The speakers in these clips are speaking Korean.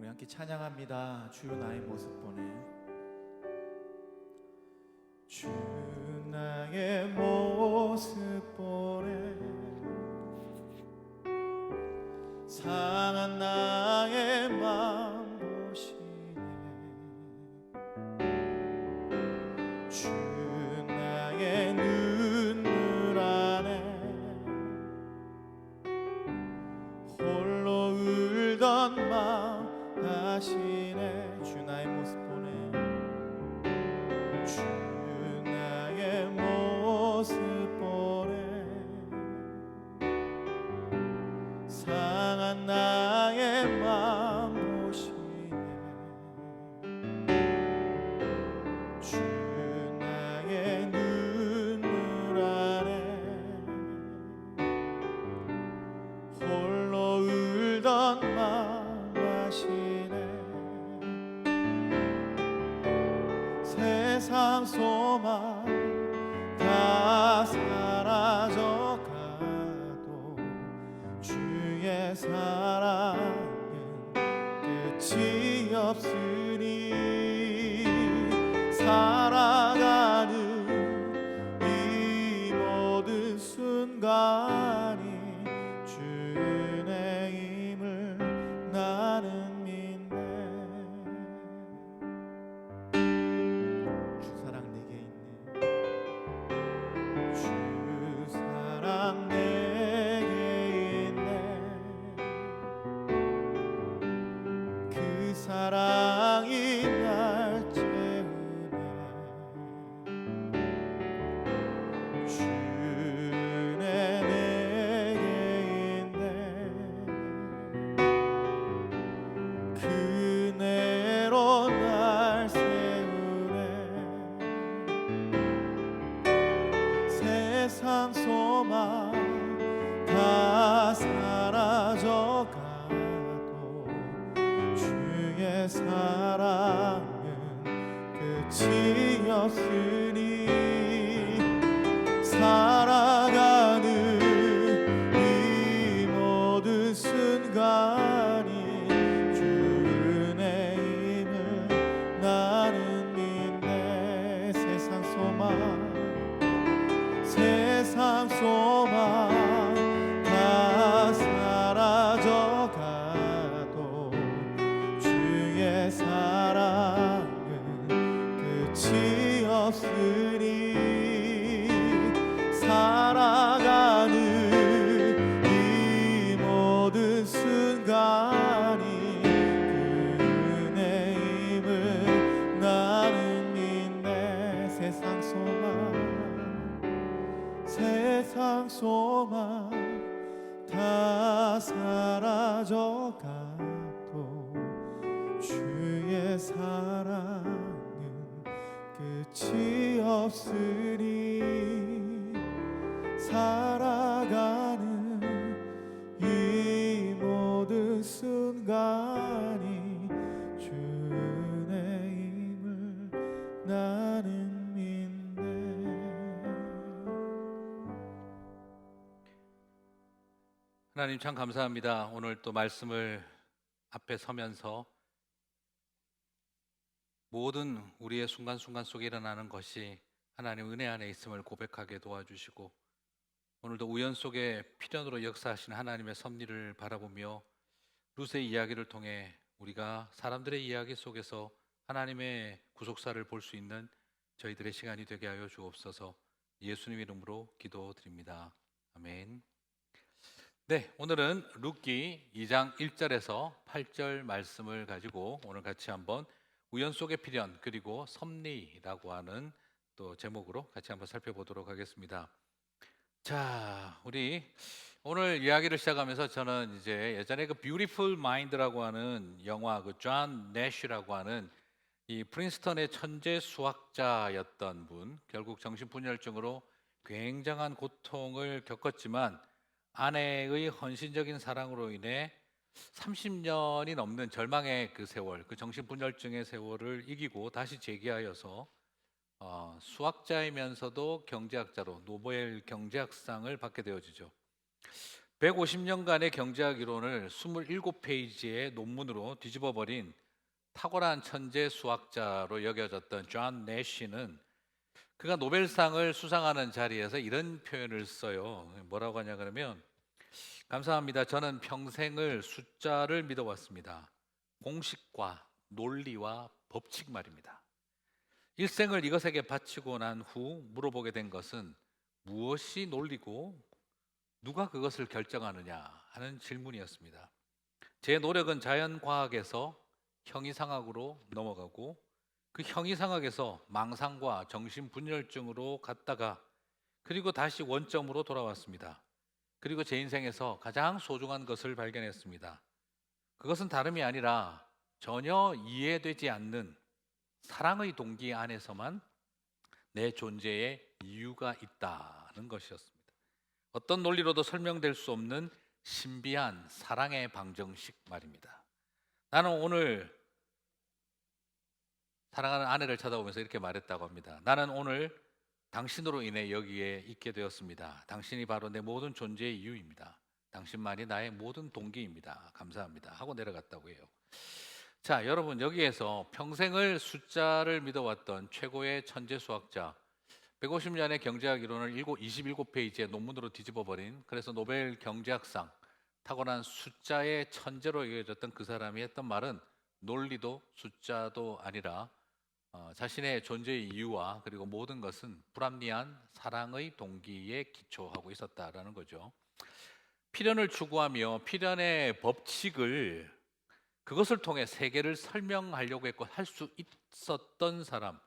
함께 찬양합니다. 주 나의 모습 보내. 주 나의 모습 보내 상한 나의 맘 보시네. 주 나의 눈물 안에 홀로 울던 맘 아시네. 주 나의 모습 보내. 주 나의 모습 보내 상한 나의 맘 보시네. 주 나의 눈물 안에 홀로 울던 맘 아시네. 세상 소망 다 사라져가도 주의 사랑은 끝이 없으니 살아가는 이 모든 순간이 주의 힘을 나는 믿네. 주 사랑 내게 있네. 주 사랑 내게 있네. 그 사랑이 날 채우네. 주네 내게 있네. 그네로 날 세우네. 세상 소망 다 사라져가도 주의 사랑은 끝이 없으니 살아가는 이 모든 순간이 주의 힘을 나는 믿네. 세상 소망 다 사라져가도 주의 사랑은 끝이 없으니 살아가는 이 모든 순간이 그의 힘을 나는 믿네. 세상 소망 다 사라져가도 주의 사랑은 끝이 없으니 살아가는 이 모든 순간이 주의 힘을 나는 믿네. 하나님 참 감사합니다. 오늘 또 말씀을 앞에 서면서 모든 우리의 순간순간 속에 일어나는 것이 하나님 은혜 안에 있음을 고백하게 도와주시고 오늘도 우연 속에 필연으로 역사하신 하나님의 섭리를 바라보며 룻의 이야기를 통해 우리가 사람들의 이야기 속에서 하나님의 구속사를 볼 수 있는 저희들의 시간이 되게 하여 주옵소서. 예수님 이름으로 기도드립니다. 아멘. 네, 오늘은 룻기 2장 1절에서 8절 말씀을 가지고 오늘 같이 한번 우연 속의 필연 그리고 섭리라고 하는 또 제목으로 같이 한번 살펴보도록 하겠습니다. 자, 우리 오늘 이야기를 시작하면서 저는 이제 예전에 그 뷰티풀 마인드라고 하는 영화 그 존 내쉬라고 하는 이 프린스턴의 천재 수학자였던 분, 결국 정신분열증으로 굉장한 고통을 겪었지만 아내의 헌신적인 사랑으로 인해 30년이 넘는 절망의 그 세월, 그 정신분열증의 세월을 이기고 다시 재기하여서 수학자이면서도 경제학자로 노벨 경제학상을 받게 되어지죠. 150년간의 경제학 이론을 27페이지의 논문으로 뒤집어 버린 탁월한 천재 수학자로 여겨졌던 존 내쉬는 그가 노벨상을 수상하는 자리에서 이런 표현을 써요. 뭐라고 하냐 그러면, 감사합니다. 저는 평생을 숫자를 믿어왔습니다. 공식과 논리와 법칙 말입니다. 일생을 이것에게 바치고 난 후 물어보게 된 것은 무엇이 논리고 누가 그것을 결정하느냐 하는 질문이었습니다. 제 노력은 자연과학에서 형이상학으로 넘어가고 그 형이상학에서 망상과 정신분열증으로 갔다가 그리고 다시 원점으로 돌아왔습니다. 그리고 제 인생에서 가장 소중한 것을 발견했습니다. 그것은 다름이 아니라 전혀 이해되지 않는 사랑의 동기 안에서만 내 존재의 이유가 있다는 것이었습니다. 어떤 논리로도 설명될 수 없는 신비한 사랑의 방정식 말입니다. 나는 오늘 사랑하는 아내를 쳐다보면서 이렇게 말했다고 합니다. 나는 오늘 당신으로 인해 여기에 있게 되었습니다. 당신이 바로 내 모든 존재의 이유입니다. 당신만이 나의 모든 동기입니다. 감사합니다. 하고 내려갔다고 해요. 자, 여러분, 여기에서 평생을 숫자를 믿어왔던 최고의 천재 수학자, 150년의 경제학 이론을 27페이지의 논문으로 뒤집어 버린, 그래서 노벨 경제학상 탁월한 숫자의 천재로 여겨졌던 그 사람이 했던 말은 논리도 숫자도 아니라 자신의 존재의 이유와 그리고 모든 것은 불합리한 사랑의 동기에 기초하고 있었다라는 거죠. 필연을 추구하며 필연의 법칙을 그것을 통해 세계를 설명하려고 했고 할 수 있었던 사람,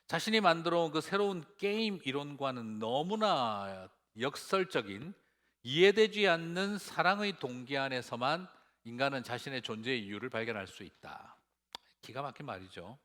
자신이 만들어 온 그 새로운 게임 이론과는 너무나 역설적인 이해되지 않는 사랑의 동기 안에서만 인간은 자신의 존재의 이유를 발견할 수 있다. 기가 막힌 말이죠.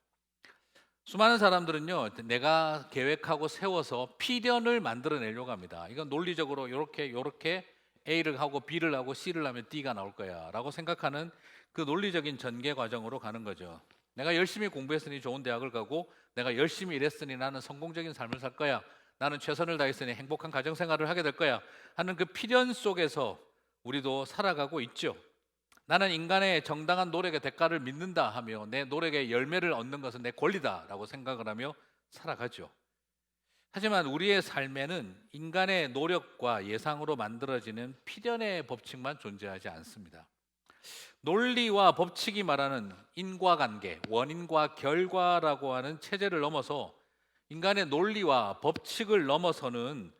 수많은 사람들은요, 내가 계획하고 세워서 필연을 만들어내려고 합니다. 이건 논리적으로 이렇게 A를 하고 B를 하고 C를 하면 D가 나올 거야 라고 생각하는 그 논리적인 전개 과정으로 가는 거죠. 내가 열심히 공부했으니 좋은 대학을 가고 내가 열심히 일했으니 나는 성공적인 삶을 살 거야, 나는 최선을 다했으니 행복한 가정생활을 하게 될 거야 하는 그 필연 속에서 우리도 살아가고 있죠. 나는 인간의 정당한 노력의 대가를 믿는다 하며 내 노력의 열매를 얻는 것은 내 권리다라고 생각을 하며 살아가죠. 하지만 우리의 삶에는 인간의 노력과 예상으로 만들어지는 필연의 법칙만 존재하지 않습니다. 논리와 법칙이 말하는 인과관계, 원인과 결과라고 하는 체제를 넘어서 인간의 논리와 법칙을 넘어서는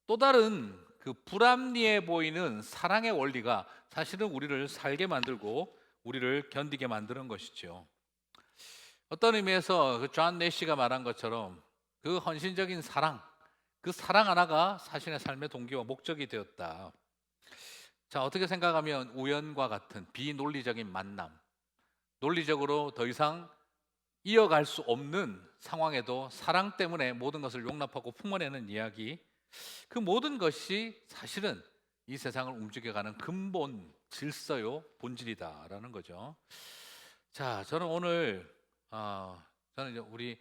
또 다른 그 불합리해 보이는 사랑의 원리가 사실은 우리를 살게 만들고 우리를 견디게 만드는 것이죠. 어떤 의미에서 존 내쉬가 말한 것처럼 그 헌신적인 사랑, 그 사랑 하나가 자신의 삶의 동기와 목적이 되었다. 자, 어떻게 생각하면 우연과 같은 비논리적인 만남, 논리적으로 더 이상 이어갈 수 없는 상황에도 사랑 때문에 모든 것을 용납하고 품어내는 이야기, 그 모든 것이 사실은 이 세상을 움직여가는 근본 질서요 본질이다라는 거죠. 자, 저는 오늘 저는 이제 우리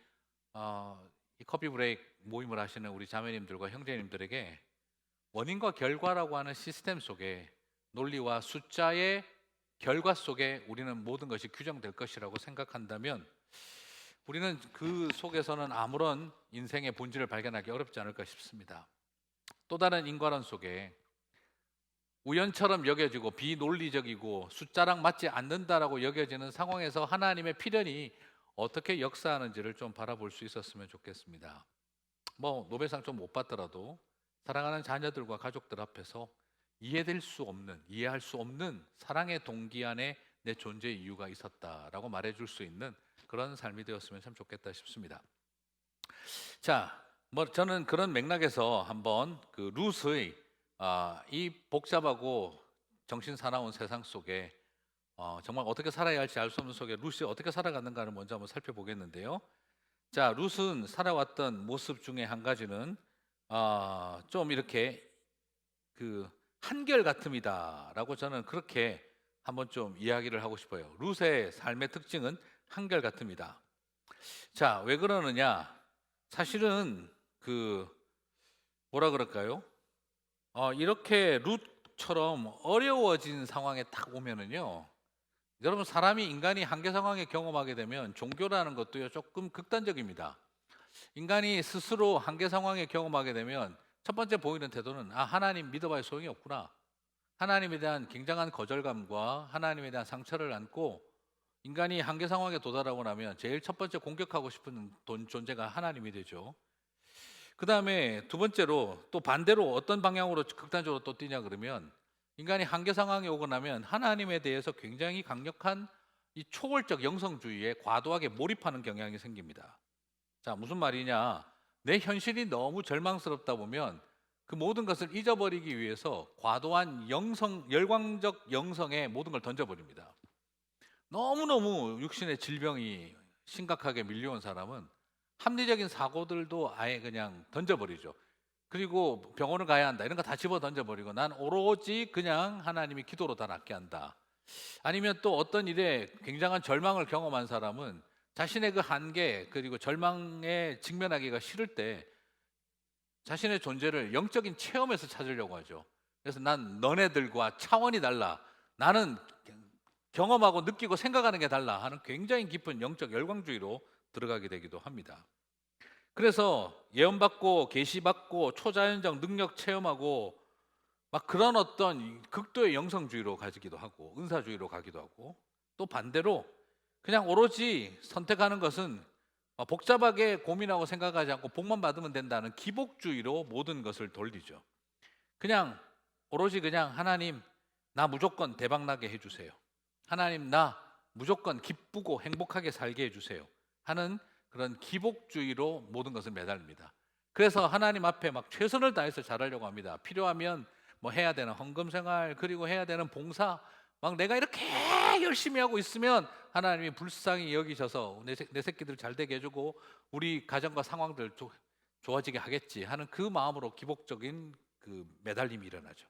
이 커피 브레이크 모임을 하시는 우리 자매님들과 형제님들에게 원인과 결과라고 하는 시스템 속에 논리와 숫자의 결과 속에 우리는 모든 것이 규정될 것이라고 생각한다면 우리는 그 속에서는 아무런 인생의 본질을 발견하기 어렵지 않을까 싶습니다. 또 다른 인과론 속에 우연처럼 여겨지고 비논리적이고 숫자랑 맞지 않는다라고 여겨지는 상황에서 하나님의 필연이 어떻게 역사하는지를 좀 바라볼 수 있었으면 좋겠습니다. 뭐 노벨상 좀 못 받더라도 사랑하는 자녀들과 가족들 앞에서 이해될 수 없는, 이해할 수 없는 사랑의 동기 안에 내 존재의 이유가 있었다라고 말해줄 수 있는 그런 삶이 되었으면 참 좋겠다 싶습니다. 자, 뭐 저는 그런 맥락에서 한번 그 룻의 이 복잡하고 정신 사나운 세상 속에 정말 어떻게 살아야 할지 알 수 없는 속에 룻이 어떻게 살아갔는가를 먼저 한번 살펴보겠는데요. 자, 룻은 살아왔던 모습 중에 한 가지는 좀 이렇게 그 한결같음이다라고 저는 그렇게 한번 좀 이야기를 하고 싶어요. 룻의 삶의 특징은 한결같음이다. 자, 왜 그러느냐? 사실은 그 뭐라 그럴까요? 이렇게 처럼 어려워진 상황에 딱 오면은요. 여러분 인간이 한계 상황에 경험하게 되면 종교라는 것도요 조금 극단적입니다. 인간이 스스로 한계 상황에 경험하게 되면 첫 번째 보이는 태도는 하나님 믿어봐야 소용이 없구나. 하나님에 대한 굉장한 거절감과 하나님에 대한 상처를 안고 인간이 한계 상황에 도달하고 나면 제일 첫 번째 공격하고 싶은 존재가 하나님이 되죠. 그 다음에 두 번째로 또 반대로 어떤 방향으로 극단적으로 또 뛰냐 그러면 인간이 한계 상황에 오고 나면 하나님에 대해서 굉장히 강력한 이 초월적 영성주의에 과도하게 몰입하는 경향이 생깁니다. 자, 무슨 말이냐? 내 현실이 너무 절망스럽다 보면 그 모든 것을 잊어버리기 위해서 과도한 열광적 영성에 모든 걸 던져버립니다. 너무너무 육신의 질병이 심각하게 밀려온 사람은 합리적인 사고들도 아예 그냥 던져버리죠. 그리고 병원을 가야 한다 이런 거 다 집어 던져버리고 난 오로지 그냥 하나님이 기도로 다 낫게 한다. 아니면 또 어떤 일에 굉장한 절망을 경험한 사람은 자신의 그 한계 그리고 절망에 직면하기가 싫을 때 자신의 존재를 영적인 체험에서 찾으려고 하죠. 그래서 난 너네들과 차원이 달라. 나는 경험하고 느끼고 생각하는 게 달라 하는 굉장히 깊은 영적 열광주의로 들어가게 되기도 합니다. 그래서 예언받고 계시받고 초자연적 능력 체험하고 막 그런 어떤 극도의 영성주의로 가지기도 하고 은사주의로 가기도 하고 또 반대로 그냥 오로지 선택하는 것은 복잡하게 고민하고 생각하지 않고 복만 받으면 된다는 기복주의로 모든 것을 돌리죠. 그냥 오로지 그냥 하나님 나 무조건 대박나게 해주세요. 하나님 나 무조건 기쁘고 행복하게 살게 해주세요 하는 그런 기복주의로 모든 것을 매달립니다. 그래서 하나님 앞에 막 최선을 다해서 잘하려고 합니다. 필요하면 뭐 해야 되는 헌금 생활 그리고 해야 되는 봉사 막 내가 이렇게 열심히 하고 있으면 하나님이 불쌍히 여기셔서 내 새끼들 잘 되게 해주고 우리 가정과 상황들 좋아지게 하겠지 하는 그 마음으로 기복적인 그 매달림이 일어나죠.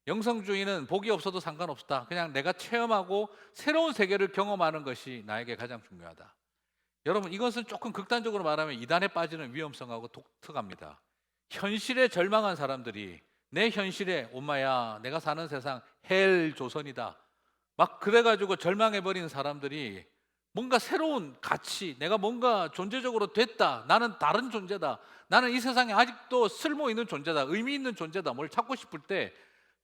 영성주의는 복이 없어도 상관없다. 그냥 내가 체험하고 새로운 세계를 경험하는 것이 나에게 가장 중요하다. 여러분 이것은 조금 극단적으로 말하면 이단에 빠지는 위험성하고 독특합니다. 현실에 절망한 사람들이 내 현실에 엄마야 내가 사는 세상 헬 조선이다 막 그래가지고 절망해버린 사람들이 뭔가 새로운 가치 내가 뭔가 존재적으로 됐다 나는 다른 존재다 나는 이 세상에 아직도 쓸모 있는 존재다 의미 있는 존재다 뭘 찾고 싶을 때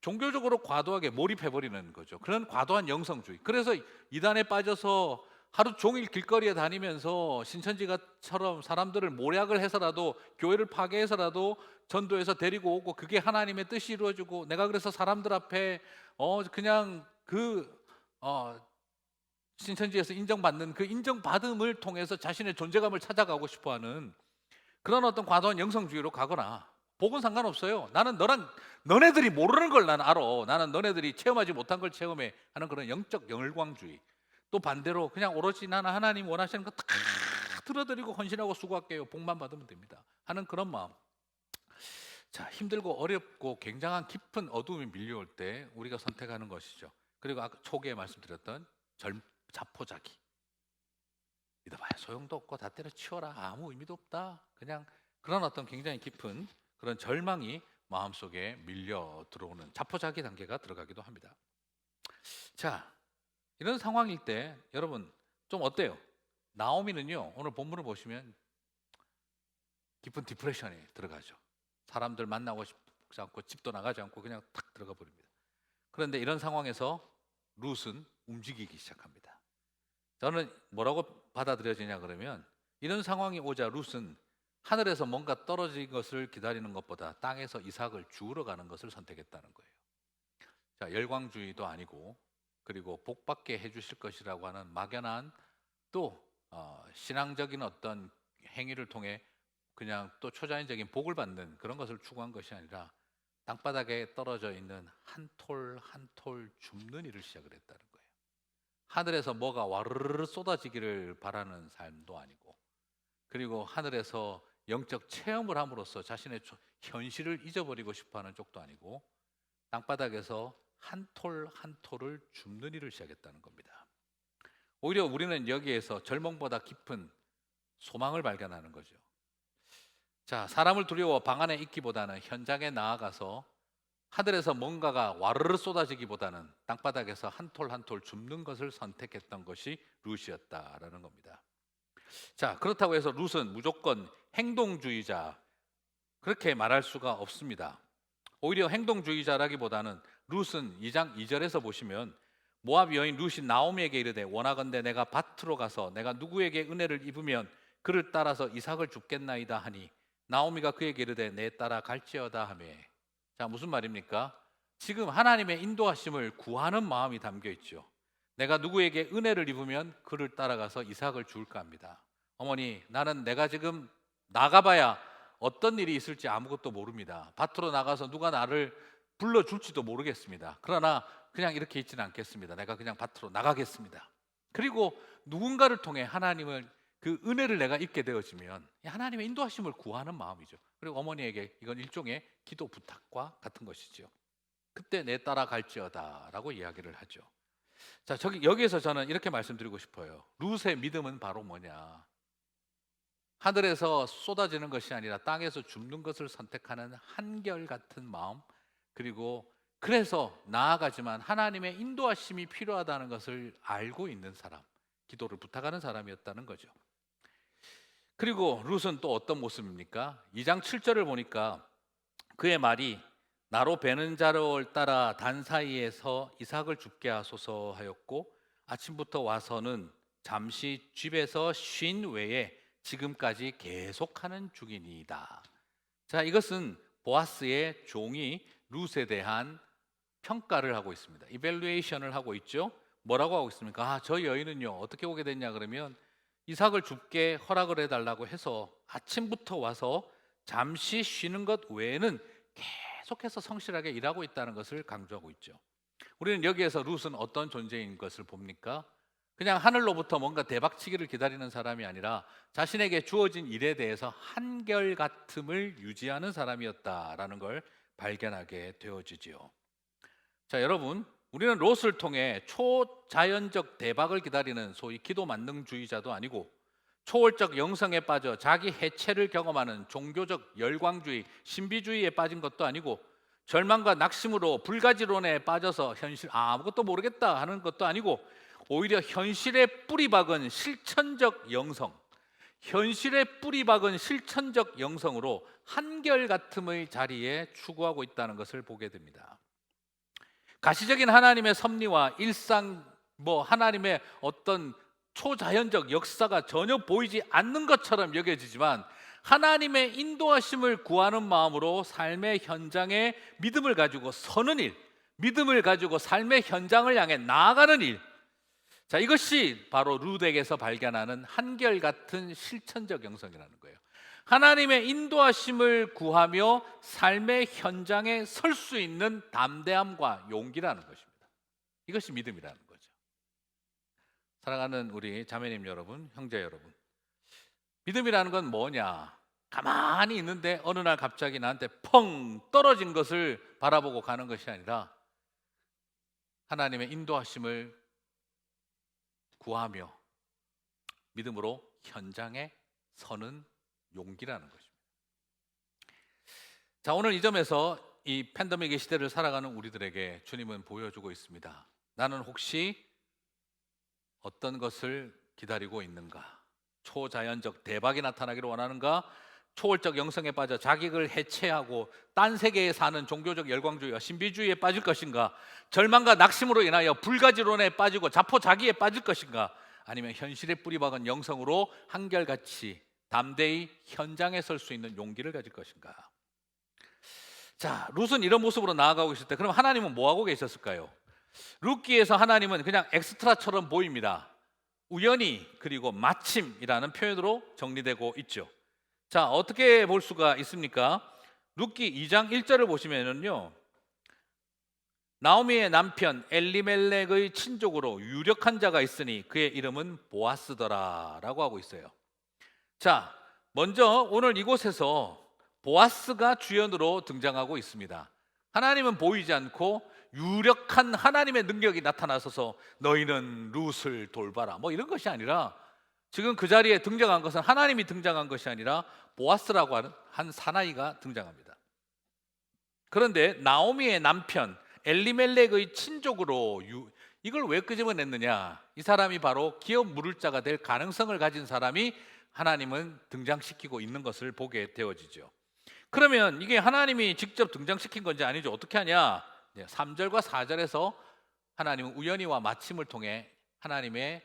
종교적으로 과도하게 몰입해버리는 거죠. 그런 과도한 영성주의. 그래서 이단에 빠져서 하루 종일 길거리에 다니면서 신천지가처럼 사람들을 모략을 해서라도 교회를 파괴해서라도 전도해서 데리고 오고 그게 하나님의 뜻이 이루어지고 내가 그래서 사람들 앞에 그냥 신천지에서 인정받는 그 인정받음을 통해서 자신의 존재감을 찾아가고 싶어하는 그런 어떤 과도한 영성주의로 가거나 복은 상관없어요. 나는 너네들이 모르는 걸 난 알아. 나는 너네들이 체험하지 못한 걸 체험해 하는 그런 영적 열광주의. 또 반대로 그냥 오로지 나는 하나님 원하시는 거 다 들어드리고 헌신하고 수고할게요. 복만 받으면 됩니다 하는 그런 마음. 자, 힘들고 어렵고 굉장한 깊은 어둠이 밀려올 때 우리가 선택하는 것이죠. 그리고 아까 초기에 말씀드렸던 자포자기. 믿어봐야 소용도 없고 다 때려치워라 아무 의미도 없다. 그냥 그런 어떤 굉장히 깊은 그런 절망이 마음속에 밀려 들어오는 자포자기 단계가 들어가기도 합니다. 자, 이런 상황일 때 여러분 좀 어때요? 나오미는요 오늘 본문을 보시면 깊은 디프레션에 들어가죠. 사람들 만나고 싶지 않고 집도 나가지 않고 그냥 탁 들어가 버립니다. 그런데 이런 상황에서 룻은 움직이기 시작합니다. 저는 뭐라고 받아들여지냐 그러면 이런 상황이 오자 룻은 하늘에서 뭔가 떨어진 것을 기다리는 것보다 땅에서 이삭을 주우러 가는 것을 선택했다는 거예요. 자, 열광주의도 아니고 그리고 복받게 해주실 것이라고 하는 막연한 또 신앙적인 어떤 행위를 통해 그냥 또 초자연적인 복을 받는 그런 것을 추구한 것이 아니라 땅바닥에 떨어져 있는 한 톨 한 톨 줍는 일을 시작을 했다는 거예요. 하늘에서 뭐가 와르르 쏟아지기를 바라는 삶도 아니고 그리고 하늘에서 영적 체험을 함으로써 자신의 현실을 잊어버리고 싶어하는 쪽도 아니고 땅바닥에서 한 톨 한 톨을 줍는 일을 시작했다는 겁니다. 오히려 우리는 여기에서 절망보다 깊은 소망을 발견하는 거죠. 자, 사람을 두려워 방 안에 있기보다는 현장에 나아가서 하늘에서 뭔가가 와르르 쏟아지기보다는 땅바닥에서 한 톨 한 톨 줍는 것을 선택했던 것이 룻이었다라는 겁니다. 자, 그렇다고 해서 룻은 무조건 행동주의자 그렇게 말할 수가 없습니다. 오히려 행동주의자라기보다는 룻은 2장 2절에서 보시면 모압 여인 룻이 나오미에게 이르되 원하건대 내가 밭으로 가서 내가 누구에게 은혜를 입으면 그를 따라서 이삭을 줍겠나이다 하니 나오미가 그에게 이르되 내 따라 갈지어다 하며. 자, 무슨 말입니까? 지금 하나님의 인도하심을 구하는 마음이 담겨 있죠. 내가 누구에게 은혜를 입으면 그를 따라가서 이삭을 줄까 합니다. 어머니, 나는 내가 지금 나가봐야 어떤 일이 있을지 아무것도 모릅니다. 밭으로 나가서 누가 나를 불러줄지도 모르겠습니다. 그러나 그냥 이렇게 있지는 않겠습니다. 내가 그냥 밭으로 나가겠습니다. 그리고 누군가를 통해 하나님을 그 은혜를 내가 입게 되어지면 하나님의 인도하심을 구하는 마음이죠. 그리고 어머니에게 이건 일종의 기도 부탁과 같은 것이죠. 그때 내 따라 갈지어다 라고 이야기를 하죠. 자, 여기에서 저는 이렇게 말씀드리고 싶어요. 룻의 믿음은 바로 뭐냐? 하늘에서 쏟아지는 것이 아니라 땅에서 줍는 것을 선택하는 한결같은 마음, 그리고 그래서 나아가지만 하나님의 인도하심이 필요하다는 것을 알고 있는 사람, 기도를 부탁하는 사람이었다는 거죠. 그리고 룻은 또 어떤 모습입니까? 2장 7절을 보니까 그의 말이 나로 베는 자를 따라 단 사이에서 이삭을 줍게 하소서 하였고 아침부터 와서는 잠시 집에서 쉰 외에 지금까지 계속하는 중이니이다. 자, 이것은 보아스의 종이 룻에 대한 평가를 하고 있습니다. 이밸루에이션을 하고 있죠. 뭐라고 하고 있습니까? 저 여인은요 어떻게 오게 됐냐 그러면 이삭을 줍게 허락을 해달라고 해서 아침부터 와서 잠시 쉬는 것 외에는 계속해서 성실하게 일하고 있다는 것을 강조하고 있죠. 우리는 여기에서 룻은 어떤 존재인 것을 봅니까? 그냥 하늘로부터 뭔가 대박치기를 기다리는 사람이 아니라 자신에게 주어진 일에 대해서 한결같음을 유지하는 사람이었다라는 걸 발견하게 되어지지요. 자, 여러분, 우리는 롯을 통해 초자연적 대박을 기다리는 소위 기도 만능주의자도 아니고 초월적 영성에 빠져 자기 해체를 경험하는 종교적 열광주의, 신비주의에 빠진 것도 아니고 절망과 낙심으로 불가지론에 빠져서 현실 아무것도 모르겠다 하는 것도 아니고 오히려 현실에 뿌리 박은 실천적 영성, 현실에 뿌리 박은 실천적 영성으로 한결같음의 자리에 추구하고 있다는 것을 보게 됩니다. 가시적인 하나님의 섭리와 일상 하나님의 어떤 초자연적 역사가 전혀 보이지 않는 것처럼 여겨지지만 하나님의 인도하심을 구하는 마음으로 삶의 현장에 믿음을 가지고 서는 일, 믿음을 가지고 삶의 현장을 향해 나아가는 일, 자, 이것이 바로 룻에게서 발견하는 한결같은 실천적 영성이라는 거예요. 하나님의 인도하심을 구하며 삶의 현장에 설 수 있는 담대함과 용기라는 것입니다. 이것이 믿음이라는 거죠. 사랑하는 우리 자매님 여러분, 형제 여러분, 믿음이라는 건 뭐냐? 가만히 있는데 어느 날 갑자기 나한테 펑 떨어진 것을 바라보고 가는 것이 아니라 하나님의 인도하심을 구하며 믿음으로 현장에 서는 용기라는 것입니다. 자, 오늘 이 점에서 이 팬데믹의 시대를 살아가는 우리들에게 주님은 보여주고 있습니다. 나는 혹시 어떤 것을 기다리고 있는가? 초자연적 대박이 나타나기를 원하는가? 초월적 영성에 빠져 자기를 해체하고 딴 세계에 사는 종교적 열광주의와 신비주의에 빠질 것인가? 절망과 낙심으로 인하여 불가지론에 빠지고 자포자기에 빠질 것인가? 아니면 현실에 뿌리박은 영성으로 한결같이 담대히 현장에 설 수 있는 용기를 가질 것인가? 자, 룻은 이런 모습으로 나아가고 있을 때 그럼 하나님은 뭐 하고 계셨을까요? 룻기에서 하나님은 그냥 엑스트라처럼 보입니다. 우연히 그리고 마침이라는 표현으로 정리되고 있죠. 자, 어떻게 볼 수가 있습니까? 룻기 2장 1절을 보시면은요, 나오미의 남편 엘리멜렉의 친족으로 유력한 자가 있으니 그의 이름은 보아스더라 라고 하고 있어요. 자, 먼저 오늘 이곳에서 보아스가 주연으로 등장하고 있습니다. 하나님은 보이지 않고 유력한 하나님의 능력이 나타나서서 너희는 룻을 돌봐라 이런 것이 아니라 지금 그 자리에 등장한 것은 하나님이 등장한 것이 아니라 보아스라고 하는 한 사나이가 등장합니다. 그런데 나오미의 남편 엘리멜렉의 친족으로 이걸 왜 끄집어냈느냐? 이 사람이 바로 기업 물을 자가 될 가능성을 가진 사람이 하나님은 등장시키고 있는 것을 보게 되어지죠. 그러면 이게 하나님이 직접 등장시킨 건지 아니죠? 어떻게 하냐? 3절과 4절에서 하나님은 우연히와 마침을 통해 하나님의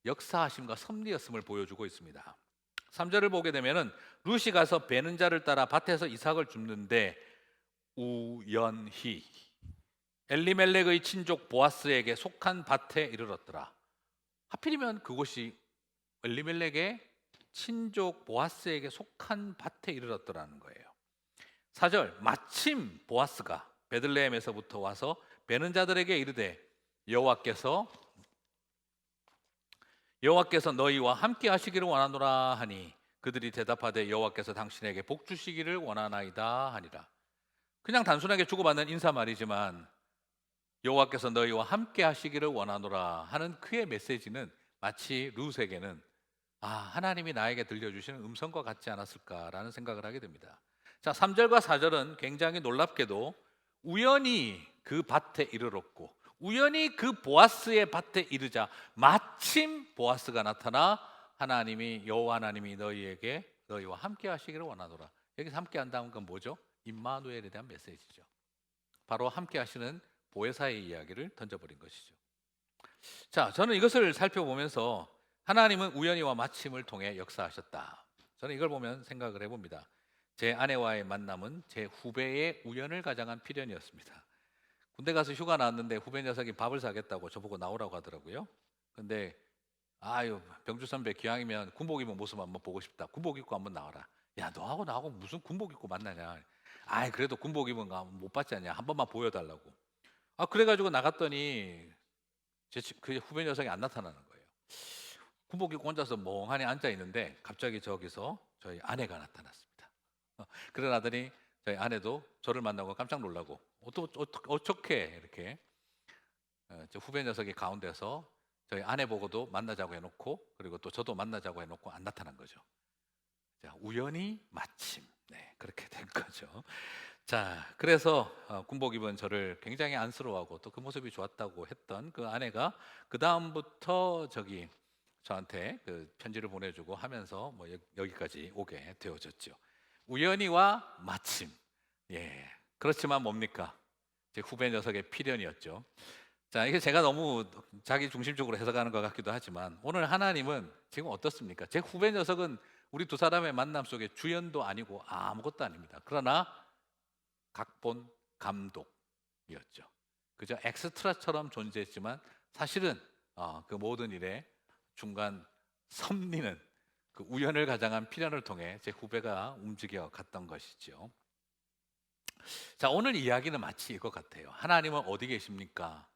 역사하심과 섭리였음을 보여주고 있습니다. 3절을 보게 되면은 룻이 가서 베는 자를 따라 밭에서 이삭을 줍는데 우연히 엘리멜렉의 친족 보아스에게 속한 밭에 이르렀더라. 하필이면 그곳이 엘리멜렉의 친족 보아스에게 속한 밭에 이르렀더라는 거예요. 4절 마침 보아스가 베들레헴에서부터 와서 베는 자들에게 이르되 여호와께서 너희와 함께 하시기를 원하노라 하니 그들이 대답하되 여호와께서 당신에게 복 주시기를 원하나이다 하니라. 그냥 단순하게 주고받는 인사말이지만 여호와께서 너희와 함께 하시기를 원하노라 하는 그의 메시지는 마치 룻에게는 하나님이 나에게 들려주시는 음성과 같지 않았을까라는 생각을 하게 됩니다. 자, 3절과 4절은 굉장히 놀랍게도 우연히 그 밭에 이르렀고 우연히 그 보아스의 밭에 이르자 마침 보아스가 나타나 하나님이 여호와 하나님이 너희와 함께 하시기를 원하노라. 여기서 함께 한다는 건 뭐죠? 임마누엘에 대한 메시지죠. 바로 함께 하시는 보혜사의 이야기를 던져버린 것이죠. 자, 저는 이것을 살펴보면서 하나님은 우연히와 마침을 통해 역사하셨다. 저는 이걸 보면 생각을 해봅니다. 제 아내와의 만남은 제 후배의 우연을 가장한 필연이었습니다. 군대 가서 휴가 나왔는데 후배 녀석이 밥을 사겠다고 저보고 나오라고 하더라고요. 근데 병주 선배 기왕이면 군복 입은 모습 한번 보고 싶다. 군복 입고 한번 나와라. 야, 너하고 나하고 무슨 군복 입고 만나냐. 그래도 군복 입은 거 못 봤지 않냐. 한 번만 보여달라고. 그래가지고 나갔더니 그 후배 녀석이 안 나타나는 거예요. 군복 입고 혼자서 멍하니 앉아 있는데 갑자기 저기서 저희 아내가 나타났습니다. 그러더니 저희 아내도 저를 만나고 깜짝 놀라고 어떻게 이렇게 저 후배 녀석이 가운데서 저희 아내 보고도 만나자고 해놓고 그리고 또 저도 만나자고 해놓고 안 나타난 거죠. 자, 우연히 마침 그렇게 된 거죠. 자, 그래서 군복 입은 저를 굉장히 안쓰러워하고 또 그 모습이 좋았다고 했던 그 아내가 그 다음부터 저한테 그 편지를 보내주고 하면서 여기까지 오게 되어졌죠. 우연히와 마침. 그렇지만 뭡니까? 제 후배 녀석의 필연이었죠. 자, 이게 제가 너무 자기 중심적으로 해석하는 것 같기도 하지만 오늘 하나님은 지금 어떻습니까? 제 후배 녀석은 우리 두 사람의 만남 속에 주연도 아니고 아무것도 아닙니다. 그러나 각본 감독이었죠. 그저 엑스트라처럼 존재했지만 사실은 그 모든 일의 중간 섭리는 그 우연을 가장한 필연을 통해 제 후배가 움직여 갔던 것이죠. 자, 오늘 이야기는 마치 이것 같아요. 하나님은 어디 계십니까?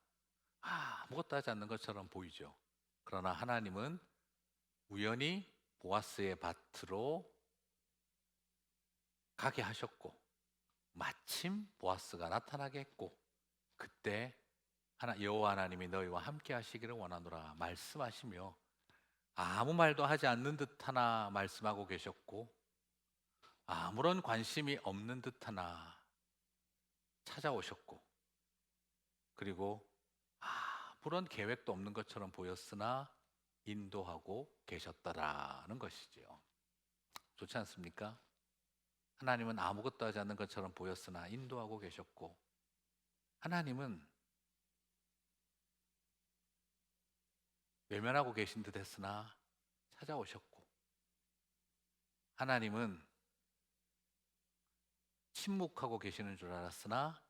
아무것도 하지 않는 것처럼 보이죠. 그러나 하나님은 우연히 보아스의 밭으로 가게 하셨고 마침 보아스가 나타나게 했고 그때 여호와 하나님이 너희와 함께 하시기를 원하노라 말씀하시며 아무 말도 하지 않는 듯 하나 말씀하고 계셨고 아무런 관심이 없는 듯 하나 찾아오셨고 그리고 아무런 계획도 없는 것처럼 보였으나 인도하고 계셨더라는 것이지요. 좋지 않습니까? 하나님은 아무것도 하지 않는 것처럼 보였으나 인도하고 계셨고 하나님은 외면하고 계신 듯 했으나 찾아오셨고 하나님은 침묵하고 계시는 줄 알았으나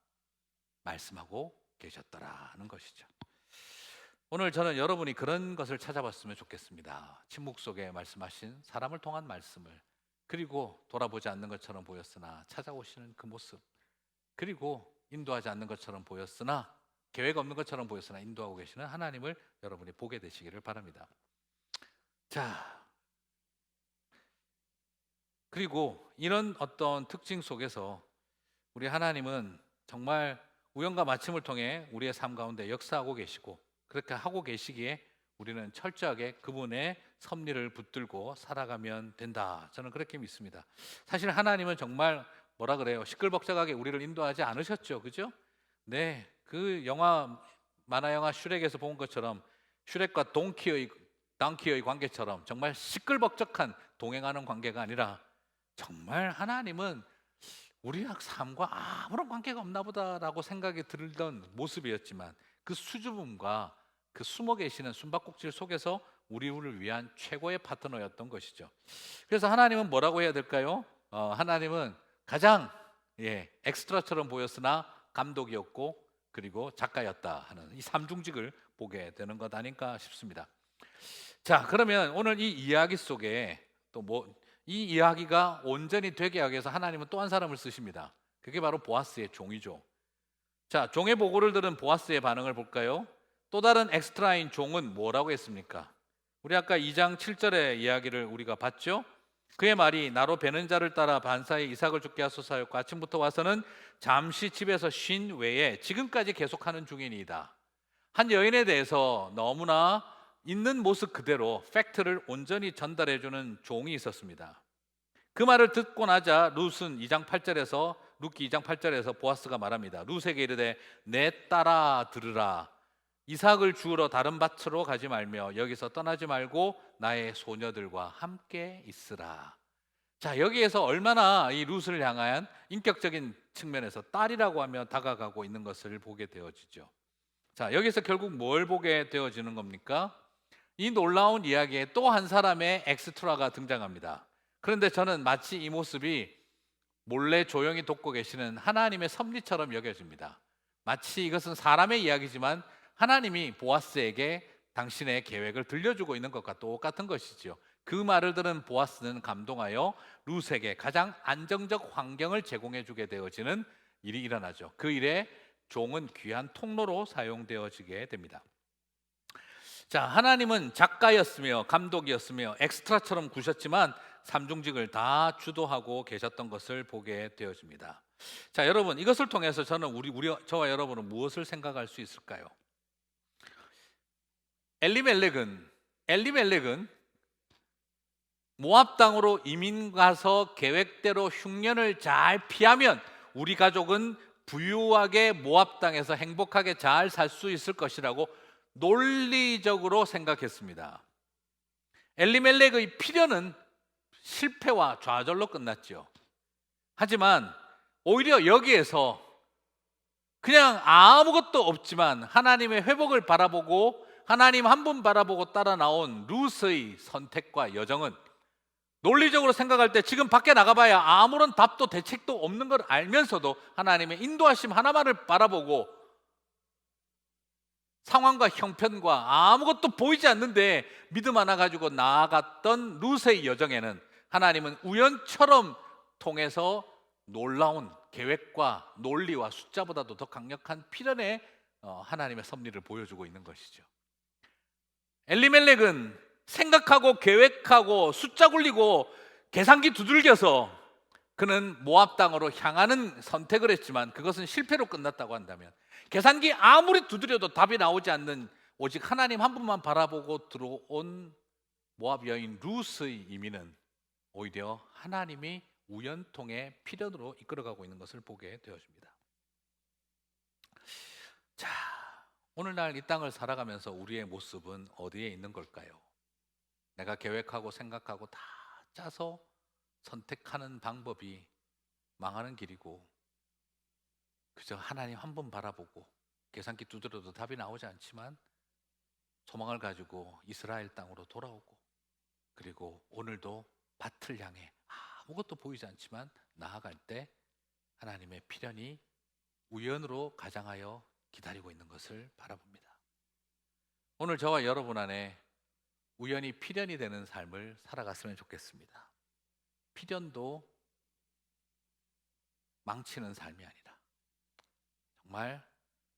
말씀하고 계셨더라는 것이죠. 오늘 저는 여러분이 그런 것을 찾아봤으면 좋겠습니다. 침묵 속에 말씀하신 사람을 통한 말씀을 그리고 돌아보지 않는 것처럼 보였으나 찾아오시는 그 모습 그리고 인도하지 않는 것처럼 보였으나 계획 없는 것처럼 보였으나 인도하고 계시는 하나님을 여러분이 보게 되시기를 바랍니다. 자, 그리고 이런 어떤 특징 속에서 우리 하나님은 정말 우연과 마침을 통해 우리의 삶 가운데 역사하고 계시고 그렇게 하고 계시기에 우리는 철저하게 그분의 섭리를 붙들고 살아가면 된다. 저는 그렇게 믿습니다. 사실 하나님은 정말 뭐라 그래요? 시끌벅적하게 우리를 인도하지 않으셨죠, 그죠? 네, 그 영화 만화 영화 슈렉에서 본 것처럼 슈렉과 덩키의 관계처럼 정말 시끌벅적한 동행하는 관계가 아니라 정말 하나님은 우리 삶과 아무런 관계가 없나 보다라고 생각이 들던 모습이었지만 그 수줍음과 그 숨어 계시는 숨바꼭질 속에서 우리를 위한 최고의 파트너였던 것이죠. 그래서 하나님은 뭐라고 해야 될까요? 하나님은 가장 엑스트라처럼 보였으나 감독이었고 그리고 작가였다 하는 이 삼중직을 보게 되는 것 아닌가 싶습니다. 자, 그러면 오늘 이 이야기 속에 또 이 이야기가 온전히 되게 하기 위해서 하나님은 또 한 사람을 쓰십니다. 그게 바로 보아스의 종이죠. 자, 종의 보고를 들은 보아스의 반응을 볼까요? 또 다른 엑스트라인 종은 뭐라고 했습니까? 우리 아까 2장 7절의 이야기를 우리가 봤죠? 그의 말이 나로 베는 자를 따라 반사에 이삭을 죽게 하소서하였고 아침부터 와서는 잠시 집에서 쉰 외에 지금까지 계속하는 중이니이다. 한 여인에 대해서 너무나 있는 모습 그대로 팩트를 온전히 전달해주는 종이 있었습니다. 그 말을 듣고 나자 룻은 2장 8절에서 룻기 2장 8절에서 보아스가 말합니다. 룻에게 이르되 내 딸아 들으라. 이삭을 주우러 다른 밭으로 가지 말며 여기서 떠나지 말고 나의 소녀들과 함께 있으라. 자, 여기에서 얼마나 이 룻을 향한 인격적인 측면에서 딸이라고 하며 다가가고 있는 것을 보게 되어지죠. 자, 여기서 결국 뭘 보게 되어지는 겁니까? 이 놀라운 이야기에 또 한 사람의 엑스트라가 등장합니다. 그런데 저는 마치 이 모습이 몰래 조용히 돕고 계시는 하나님의 섭리처럼 여겨집니다. 마치 이것은 사람의 이야기지만 하나님이 보아스에게 당신의 계획을 들려주고 있는 것과 똑같은 것이지요. 그 말을 들은 보아스는 감동하여 룻에게 가장 안정적 환경을 제공해 주게 되어지는 일이 일어나죠. 그 일에 종은 귀한 통로로 사용되어지게 됩니다. 자, 하나님은 작가였으며 감독이었으며 엑스트라처럼 구셨지만 삼중직을 다 주도하고 계셨던 것을 보게 되어집니다. 자, 여러분, 이것을 통해서 저는 저와 여러분은 무엇을 생각할 수 있을까요? 엘리멜렉은 모압 땅으로 이민 가서 계획대로 흉년을 잘 피하면 우리 가족은 부유하게 모압 땅에서 행복하게 잘 살 수 있을 것이라고 논리적으로 생각했습니다. 엘리멜렉의 필연은 실패와 좌절로 끝났죠. 하지만 오히려 여기에서 그냥 아무것도 없지만 하나님의 회복을 바라보고 하나님 한 분 바라보고 따라 나온 룻의 선택과 여정은 논리적으로 생각할 때 지금 밖에 나가봐야 아무런 답도 대책도 없는 걸 알면서도 하나님의 인도하심 하나만을 바라보고 상황과 형편과 아무것도 보이지 않는데 믿음 하나 가지고 나아갔던 룻의 여정에는 하나님은 우연처럼 통해서 놀라운 계획과 논리와 숫자보다도 더 강력한 필연의 하나님의 섭리를 보여주고 있는 것이죠. 엘리멜렉은 생각하고 계획하고 숫자 굴리고 계산기 두들겨서 그는 모압 땅으로 향하는 선택을 했지만 그것은 실패로 끝났다고 한다면 계산기 아무리 두드려도 답이 나오지 않는 오직 하나님 한 분만 바라보고 들어온 모압 여인 룻의 이민은 오히려 하나님이 우연통의 필연으로 이끌어가고 있는 것을 보게 되어집니다. 자, 오늘날 이 땅을 살아가면서 우리의 모습은 어디에 있는 걸까요? 내가 계획하고 생각하고 다 짜서 선택하는 방법이 망하는 길이고 그저 하나님 한 번 바라보고 계산기 두드려도 답이 나오지 않지만 소망을 가지고 이스라엘 땅으로 돌아오고 그리고 오늘도 밭을 향해 아무것도 보이지 않지만 나아갈 때 하나님의 필연이 우연으로 가장하여 기다리고 있는 것을 바라봅니다. 오늘 저와 여러분 안에 우연히 필연이 되는 삶을 살아갔으면 좋겠습니다. 필연도 망치는 삶이 아니라 정말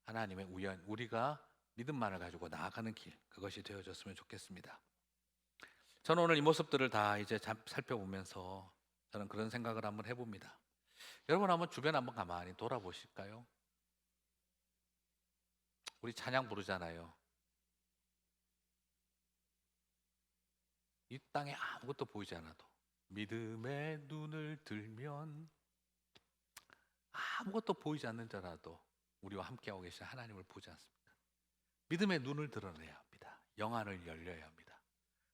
하나님의 우연, 우리가 믿음만을 가지고 나아가는 길, 그것이 되어졌으면 좋겠습니다. 저는 오늘 이 모습들을 다 이제 살펴보면서 저는 그런 생각을 한번 해봅니다. 여러분 한번 주변 한번 가만히 돌아보실까요? 우리 찬양 부르잖아요. 이 땅에 아무것도 보이지 않아도 믿음의 눈을 들면 아무것도 보이지 않는 자라도 우리와 함께하고 계신 하나님을 보지 않습니까? 믿음의 눈을 드러내야 합니다. 영안을 열려야 합니다.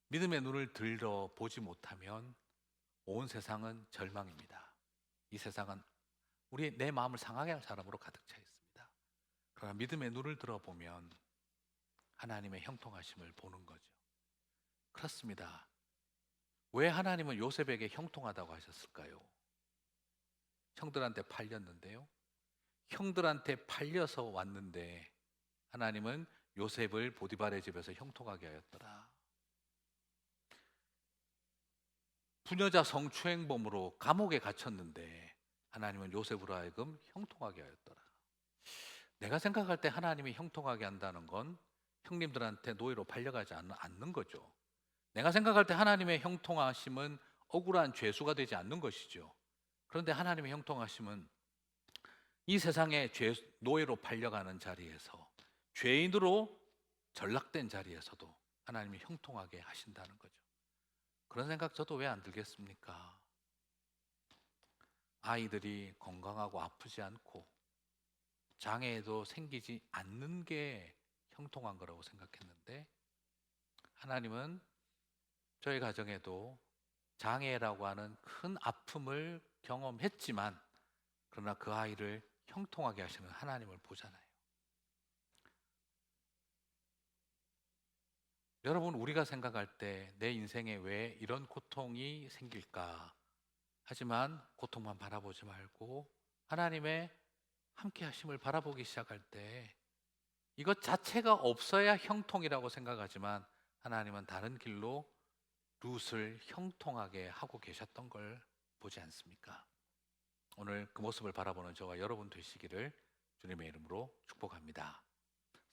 믿음의 눈을 들어 보지 못하면 온 세상은 절망입니다. 이 세상은 내 마음을 상하게 할 사람으로 가득 차 있습니다. 그러나 믿음의 눈을 들어보면 하나님의 형통하심을 보는 거죠. 그렇습니다. 왜 하나님은 요셉에게 형통하다고 하셨을까요? 형들한테 팔렸는데요. 형들한테 팔려서 왔는데 하나님은 요셉을 보디발의 집에서 형통하게 하였더라. 부녀자 성추행범으로 감옥에 갇혔는데 하나님은 요셉으로 하여금 형통하게 하였더라. 내가 생각할 때 하나님이 형통하게 한다는 건 형님들한테 노예로 팔려가지 않는 거죠. 내가 생각할 때 하나님의 형통하심은 억울한 죄수가 되지 않는 것이죠. 그런데 하나님의 형통하심은 이 세상에 노예로 팔려가는 자리에서, 죄인으로 전락된 자리에서도 하나님이 형통하게 하신다는 거죠. 그런 생각 저도 왜 안 들겠습니까? 아이들이 건강하고 아프지 않고 장애도 생기지 않는 게 형통한 거라고 생각했는데, 하나님은 저희 가정에도 장애라고 하는 큰 아픔을 경험했지만 그러나 그 아이를 형통하게 하시는 하나님을 보잖아요. 여러분, 우리가 생각할 때 내 인생에 왜 이런 고통이 생길까? 하지만 고통만 바라보지 말고 하나님의 함께 하심을 바라보기 시작할 때 이것 자체가 없어야 형통이라고 생각하지만 하나님은 다른 길로 룻을 형통하게 하고 계셨던 걸 보지 않습니까? 오늘 그 모습을 바라보는 저와 여러분 되시기를 주님의 이름으로 축복합니다.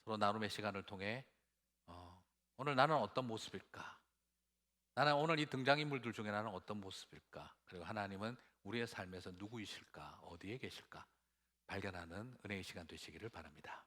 서로 나눔의 시간을 통해 오늘 나는 어떤 모습일까? 나는 오늘 이 등장인물들 중에 나는 어떤 모습일까? 그리고 하나님은 우리의 삶에서 누구이실까? 어디에 계실까? 발견하는 은혜의 시간 되시기를 바랍니다.